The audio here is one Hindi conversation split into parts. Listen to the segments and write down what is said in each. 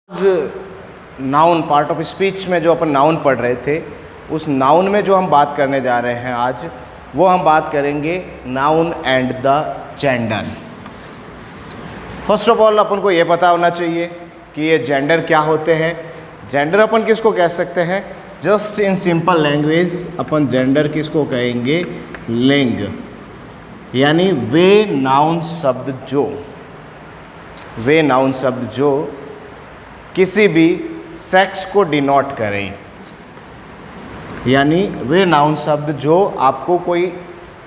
आज नाउन पार्ट ऑफ स्पीच में जो अपन नाउन पढ़ रहे थे, उस नाउन में जो हम बात करने जा रहे हैं आज, वो हम बात करेंगे noun and the gender. First of all अपन को ये पता होना चाहिए कि ये जेंडर क्या होते हैं। जेंडर अपन किसको कह सकते हैं? Just in simple language upon gender किसको कहेंगे? लिंग, यानी वे नाउन शब्द जो किसी भी सेक्स को डिनोट करें, यानी वे नाउन शब्द जो आपको कोई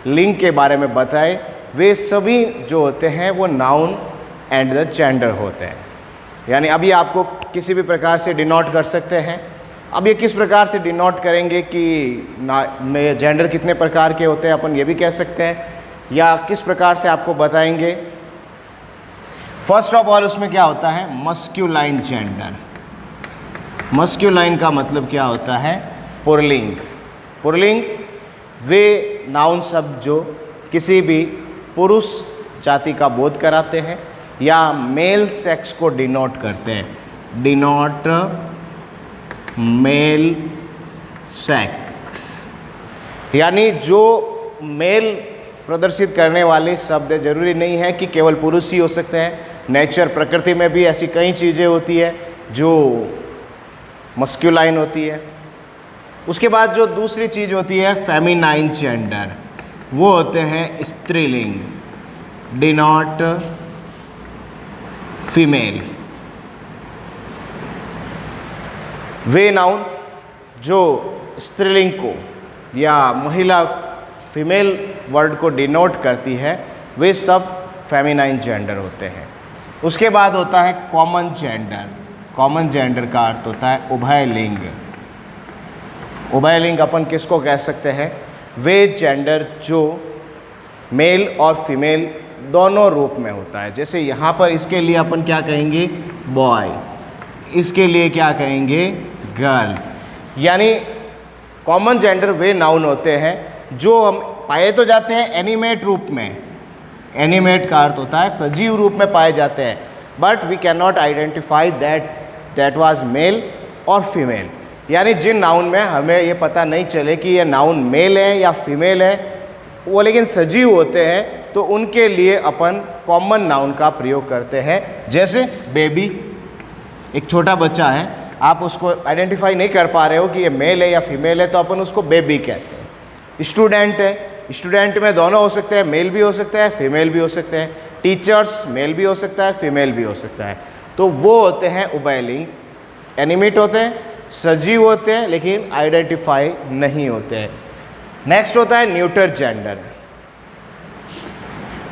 लिंग के बारे में बताए, वे सभी जो होते हैं वो नाउन एंड द जेंडर होते हैं। यानी अभी आपको किसी भी प्रकार से डिनोट कर सकते हैं। अब ये किस प्रकार से डिनोट करेंगे कि में जेंडर कितने प्रकार के होते हैं, अपन ये भी कह सकते हैं, या किस प्रकार से आपको बताएंगे। फर्स्ट ऑफ ऑल उसमें क्या होता है? Masculine gender. मस्क्यूलाइन का मतलब क्या होता है? पुल्लिंग। पुल्लिंग वे नाउन शब्द जो किसी भी पुरुष जाति का बोध कराते हैं या मेल सेक्स को डिनोट करते हैं। डिनोट मेल सेक्स, यानी जो मेल प्रदर्शित करने वाले शब्द, जरूरी नहीं है कि केवल पुरुष ही हो सकते हैं। नेचर, प्रकृति में भी ऐसी कई चीज़ें होती है जो मस्क्यूलाइन होती है। उसके बाद जो दूसरी चीज़ होती है फेमिनाइन जेंडर, वो होते हैं स्त्रीलिंग। Denote female. वे नाउन जो स्त्रीलिंग को या महिला फीमेल वर्ड को डिनोट करती है, वे सब फेमिनाइन जेंडर होते हैं। उसके बाद होता है कॉमन जेंडर। कॉमन जेंडर का अर्थ होता है उभयलिंग। उभयलिंग अपन किसको कह सकते हैं? वे जेंडर जो मेल और फीमेल दोनों रूप में होता है। जैसे यहाँ पर इसके लिए अपन क्या कहेंगे? बॉय। इसके लिए क्या कहेंगे? गर्ल। यानी कॉमन जेंडर वे नाउन होते हैं जो हम पाए तो जाते हैं एनिमेट रूप में। एनिमेट का अर्थ होता है सजीव रूप में पाए जाते हैं, but we can not identify that was male और फीमेल। यानी जिन नाउन में हमें ये पता नहीं चले कि ये नाउन मेल है या फीमेल है, वो लेकिन सजीव होते हैं, तो उनके लिए अपन कॉमन नाउन का प्रयोग करते हैं। जैसे बेबी, एक छोटा बच्चा है, आप उसको आइडेंटिफाई नहीं कर पा रहे हो कि ये मेल है या फीमेल है, तो अपन उसको बेबी कहते हैं। स्टूडेंट है, स्टूडेंट में दोनों हो सकते हैं, मेल भी हो सकता है, फीमेल भी हो सकते हैं। टीचर्स, मेल भी हो सकता है, फीमेल भी हो सकता है। तो वो होते हैं उभयलिंग। एनिमेट होते हैं, सजीव होते हैं, लेकिन आइडेंटिफाई नहीं होते हैं। नेक्स्ट होता है न्यूटर जेंडर।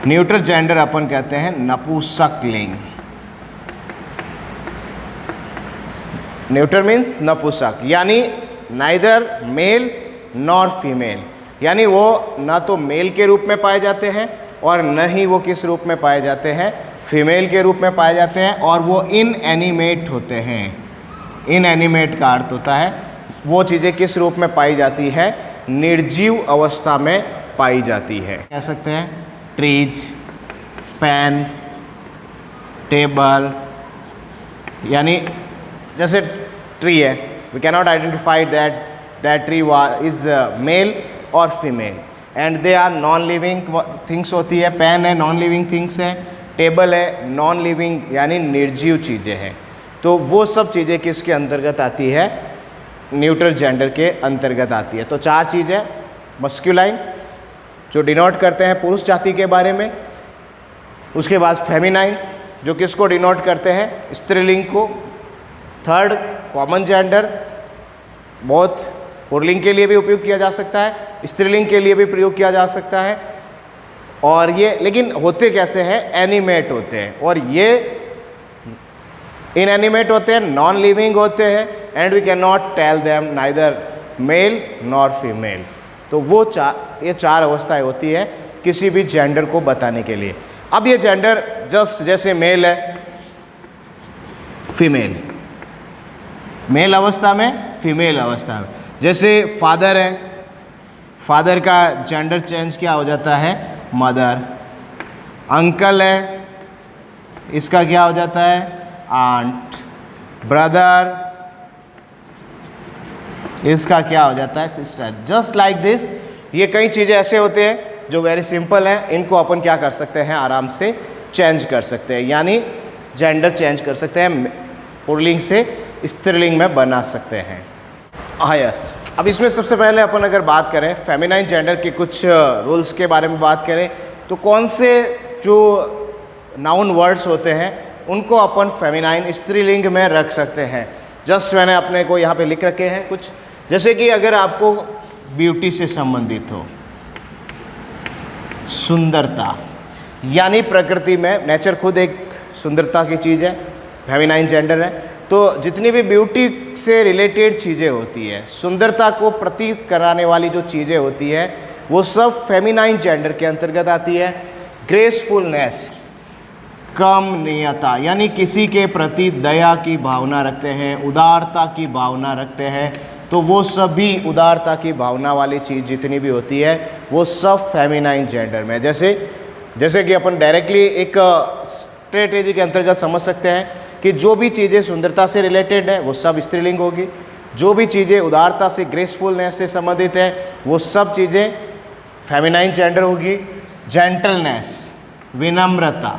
न्यूटर जेंडर अपन कहते हैं नपुंसकलिंग। न्यूटर मीन्स नपुंसक, यानी नाइदर मेल नॉर फीमेल। यानी वो ना तो मेल के रूप में पाए जाते हैं और न ही वो किस रूप में पाए जाते हैं? फीमेल के रूप में पाए जाते हैं, और वो इनएनिमेट होते हैं। इनएनिमेट का अर्थ होता है वो चीज़ें किस रूप में पाई जाती है? निर्जीव अवस्था में पाई जाती है। कह सकते हैं ट्रीज, पेन, टेबल। यानी जैसे ट्री है, we can not identify that tree is male और female, and they are non living things होती है। पेन है, नॉन लिविंग थिंग्स है। टेबल है, नॉन लिविंग यानी निर्जीव चीज़ें हैं। तो वो सब चीज़ें किसके अंतर्गत आती है? न्यूटर जेंडर के अंतर्गत आती है। तो चार चीज़ें, मस्क्यूलाइन जो डिनोट करते हैं पुरुष जाति के बारे में। उसके बाद फेमिनाइन जो किसको डिनोट करते हैं? स्त्रीलिंग को। थर्ड कॉमन जेंडर, बहुत पुल्लिंग के लिए भी उपयोग किया जा सकता है, स्त्रीलिंग के लिए भी प्रयोग किया जा सकता है। और ये लेकिन होते कैसे हैं? एनिमेट होते हैं, और ये इनएनिमेट होते हैं, नॉन लिविंग होते हैं, and we can not tell them neither male nor female. तो वो ये चार अवस्थाएं होती है किसी भी जेंडर को बताने के लिए। अब ये जेंडर जस्ट जैसे मेल है, फीमेल, मेल अवस्था में, फीमेल अवस्था में। जैसे फादर है, फादर का जेंडर चेंज क्या हो जाता है? मदर। अंकल है, इसका क्या हो जाता है? आंट। ब्रदर, इसका क्या हो जाता है सिस्टर। जस्ट लाइक दिस, ये कई चीज़ें ऐसे होते हैं जो वेरी सिंपल हैं, इनको अपन क्या कर सकते हैं, आराम से चेंज कर सकते हैं, यानी जेंडर चेंज कर सकते हैं, पुल्लिंग से स्त्रीलिंग में बना सकते हैं। हाँ यस, अब इसमें सबसे पहले अपन अगर बात करें फेमिनाइन जेंडर के कुछ रूल्स के बारे में बात करें, तो कौन से जो नाउन वर्ड्स होते हैं उनको अपन फेमिनाइन स्त्रीलिंग में रख सकते हैं। जस्ट मैंने अपने को यहाँ पे लिख रखे हैं कुछ, जैसे कि अगर आपको ब्यूटी से संबंधित हो, सुंदरता, यानी प्रकृति में नेचर खुद एक सुंदरता की चीज़ है, फेमिनाइन जेंडर है, तो जितनी भी ब्यूटी से रिलेटेड चीज़ें होती है, सुंदरता को प्रतीक कराने वाली जो चीज़ें होती है, वो सब फेमिनाइन जेंडर के अंतर्गत आती है। ग्रेसफुलनेस, कमनीयता, यानी किसी के प्रति दया की भावना रखते हैं, उदारता की भावना रखते हैं, तो वो सभी उदारता की भावना वाली चीज़ जितनी भी होती है वो सब फेमिनाइन जेंडर में। जैसे कि अपन डायरेक्टली एक स्ट्रेटेजी के अंतर्गत समझ सकते हैं कि जो भी चीज़ें सुंदरता से रिलेटेड है वो सब स्त्रीलिंग होगी, जो भी चीज़ें उदारता से, ग्रेसफुलनेस से संबंधित है वो सब चीज़ें फेमिनाइन जेंडर होगी। जेंटलनेस, विनम्रता,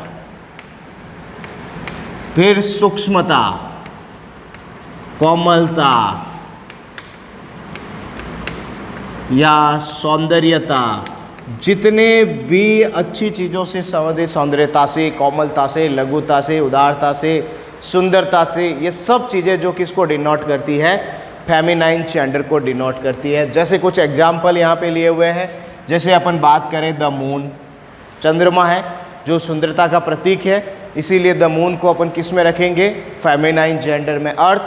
फिर सूक्ष्मता, कोमलता या सौंदर्यता, जितने भी अच्छी चीज़ों से संबंधित, सौंदर्यता से, कोमलता से, लघुता से, उदारता से, सुंदरता से, ये सब चीज़ें जो किसको डिनोट करती है, फेमिनाइन जेंडर को डिनोट करती है। जैसे कुछ एग्जाम्पल यहाँ पे लिए हुए हैं, जैसे अपन बात करें द मून, चंद्रमा है जो सुंदरता का प्रतीक है, इसीलिए द मून को अपन किस में रखेंगे, फेमिनाइन जेंडर में। अर्थ,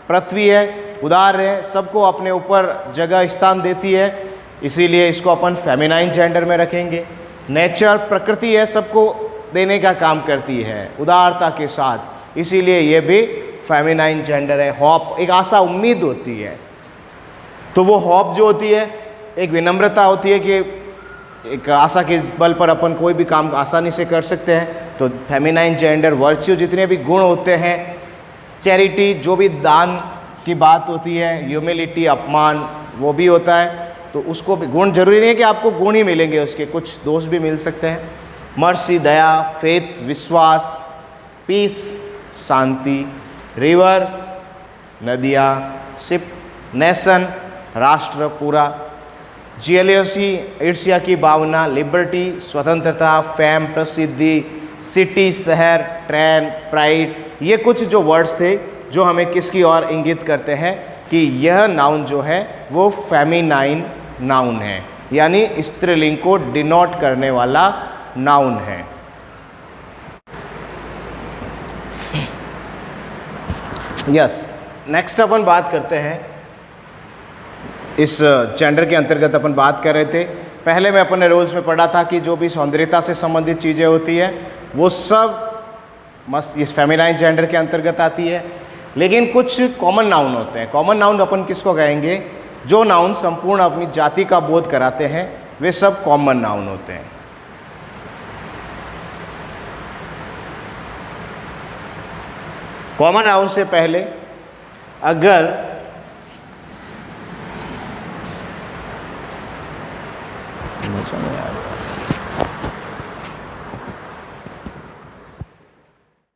पृथ्वी है, उदार है, सबको अपने ऊपर जगह स्थान देती है, इसीलिए इसको अपन फेमिनाइन जेंडर में रखेंगे। नेचर, प्रकृति है, सबको देने का काम करती है उदारता के साथ, इसीलिए ये भी फेमिनाइन जेंडर है। होप, एक आशा, उम्मीद होती है, तो वो होप जो होती है, एक विनम्रता होती है कि एक आशा के बल पर अपन कोई भी काम आसानी से कर सकते हैं, तो फेमिनाइन जेंडर। वर्च्यू, जितने भी गुण होते हैं, चैरिटी, जो भी दान की बात होती है, ह्यूमिलिटी, अपमान, वो भी होता है, तो उसको भी गुण, जरूरी नहीं है कि आपको गुण ही मिलेंगे, उसके कुछ दोष भी मिल सकते हैं। मर्सी, दया, फेथ, विश्वास, पीस, शांति, रिवर, नदियाँ, शिप, नेशन, राष्ट्र पूरा, जियलियसी, ईर्ष्या की भावना, लिबर्टी, स्वतंत्रता, फेम, प्रसिद्धि, सिटी, शहर, ट्रेन, प्राइड, ये कुछ जो वर्ड्स थे जो हमें किसकी ओर इंगित करते हैं कि यह नाउन जो है वो फेमिनाइन नाउन है, यानी स्त्रीलिंग को डिनोट करने वाला नाउन है। यस, नेक्स्ट अपन बात करते हैं, इस जेंडर के अंतर्गत अपन बात कर रहे थे, पहले में अपन ने रूल्स में पढ़ा था कि जो भी सौंदर्यता से संबंधित चीज़ें होती है वो सब मस्त इस फेमिनाइन जेंडर के अंतर्गत आती है, लेकिन कुछ कॉमन नाउन होते हैं। कॉमन नाउन अपन किसको कहेंगे, जो नाउन संपूर्ण अपनी जाति का बोध कराते हैं, वे सब कॉमन नाउन होते हैं। कॉमन नाउन से पहले अगर समझ में आ रहा है,